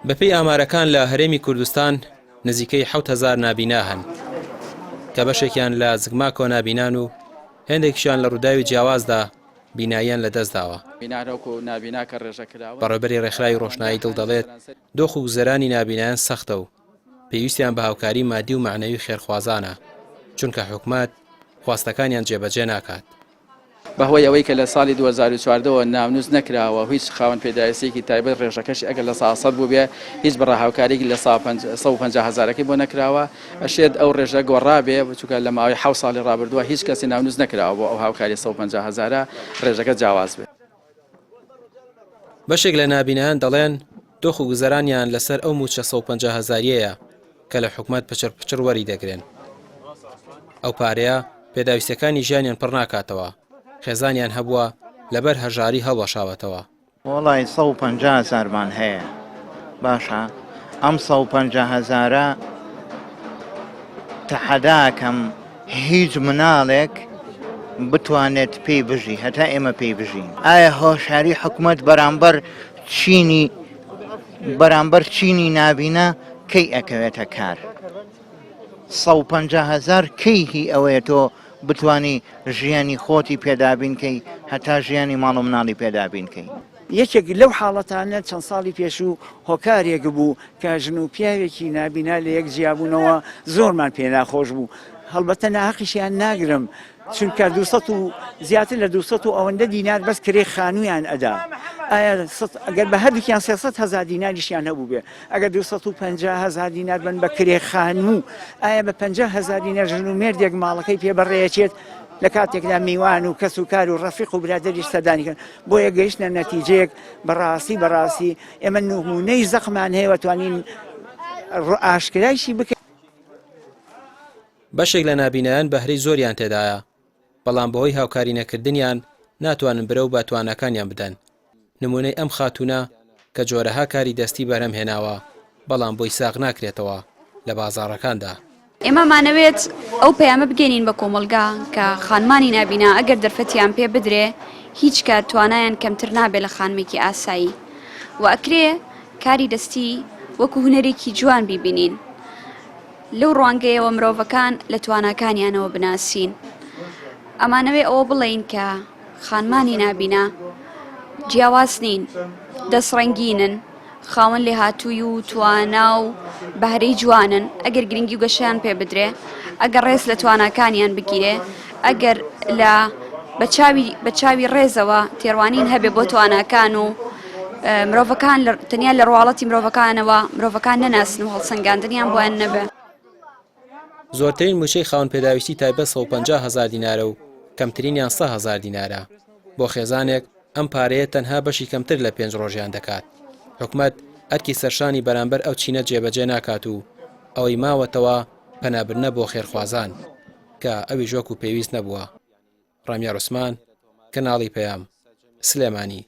بەپێی ئامارەکان لە هەرێمی کوردستان نزیکەی 7,000 نابینا هەن کە بەشێکیان لە زگما کۆنابینان و هێندێکیشیان لە ڕووداوی جیاوازدا بیناییان لەدەستداوە. بەڕێوەبەری ڕێکخراوی ڕۆشنایی دڵ دەڵێت دۆخ و گوزەرانی نابینایان سەختە و پێویستیان بە هاوکاری مادی و معنەوی خێرخوازانە چونکە حکومات خواستەکانیان جێبەجێ ناکات. بەهۆی ئەوەی کە لە ساڵی 2014ەوە ناونووس نەکراوە هیچ خاوەن پێداویستێکی تایبەت ڕێژەکەش ئەگەر لە ساسەد بوو بێ هیچ بەڕەهاوکارێکی لە 150,000ەکەی بۆ نەکراوە ئەشێت ئەو ڕێژە گۆڕابێ چونکە لە ماوەی 7 ساڵی ڕابردووە هیچ کەسی ناونووس نەکراوە بۆ ئەو هاوکاری 150,000 ڕێژەکە جیاواز بێت. بەشێک لە نابینایان دەڵێن دۆخ و گوزەرانیان لەسەر ئەو موچە 150,000ەیە کە لە حکومەت پچڕ وەری دەگرێن. ئەو پارەیە پێداویستەکانی ژیانیان پڕ ناکاتەوە خێزانیان هەبووە لەبەر هەژاری هەڵوەشاوەتەوە. وڵی 150,000مان هەیە باشە ئەم 150,000 تەحەداکەم هیچ مناڵێک بتوانێت پێی بژی هەتا ئێمە پێی بژین. ئایا هۆشاری حکوومەت بەرامبەر چینی نابینە کەی ئەکەوێتە کار؟ 150,000 کەی هی ئەوەیە تۆ بتانی ژیانی خۆتی پێدابینکەی هەتا ژیانی ماڵ و مناڵی پێدابینکەی. یەکێک لەو حاڵەتانە چەند ساڵی پێش و هۆکارێک بوو کە ژن و پیاوێکی نابینا لە یەک جیابوونەوە زۆرمان پێ ناخۆش بوو. هەڵبەتە ناحەقیشیان ناگرم چونکە 200 و زیاتر لە 200 و ئەوەندە دینار بەس کرێ خانوویان ئەدا. ئایا ئەگەر بە هەردووکیان 300,000 دیناریشیان هەبوو بێ ئەگەر 250,000 دینار بن بە کرێ خانوو ئایا بە 50,000 دینار ژن و مێردێک ماڵەکەی پێبڕێچێت لە کاتێکدا میوان و کەس و کار و ڕەفیق و برادریش سەدانیکەن بۆیە گەیشتە نەتیجەیەک بەڕاستی ئێمە نمونەی زەخمان هەیە توانین ئاشکرایشی بکەین. بەشێک لە نابینایان بەهرەی زۆریان تێدایە بەڵام بەهۆی هاوکاری نەکردنیان ناتوانن برە و باتوانەکانیان بدەن. نمونەی ئەم خاتونە کە جۆرەها کاری دەستی بەرەم هێناوە بەڵام بۆی ساغ ناکرێتەوە لە بازاڕەکاندا. ئێمەمانەوێت ئەو پەیامە بگەینین بە کۆمەلگا کە خانمانی نابینا ئەگەر دەرفەتیان پێ بدرێ هیچ کار توانایان کەمتر نابێت لە خانمێکی ئاسایی و ئەکرێ کاری دەستی وەکو هونەرێکی جوان بیبینین. لەو ڕوانگەیەوە مرۆڤەکان لە تواناکانیانەوە بناسین. ئەمانەوێ ئەوە بڵێین کە خانمانی نابینا جیاواز نین، دەسڕەنگینن، خاوەن لێهاتووی و توانا و بەهرەی جوانن ئەگەر گرنگی و گەشیان پێ بدرێ ئەگەر ڕێز لە تواناکانیان بگیرێ ئەگەر بە چاوی ڕێزەوە تێڕوانین هەبێ بۆ تواناکان و مرۆڤەکان تەنیا لە ڕواڵەتی مرۆڤەکان نەناسن و هەڵسەنگاندنیان بۆیان نەبێ. زۆرترین موچەی خاوەن پێداویستی تایبەت 150,000 دینارە و کەمترینیان 100,000 دینارە. بۆ خێزانێک ئەم پارەیە تەنها بەشی کەمتر لە 5 ڕۆژیان دەکات. حکومەت ئەرکی سەرشانی بەرامبەر ئەو چینە جێبەجێ ناکات و ئەوەی ماوەتەوە پەنابرنە بۆ خێرخوازان کە ئەوی ژۆک و پێویست نەبووە. ڕامیا ڕوسمان، کەناڵی پەیام، سلێمانی.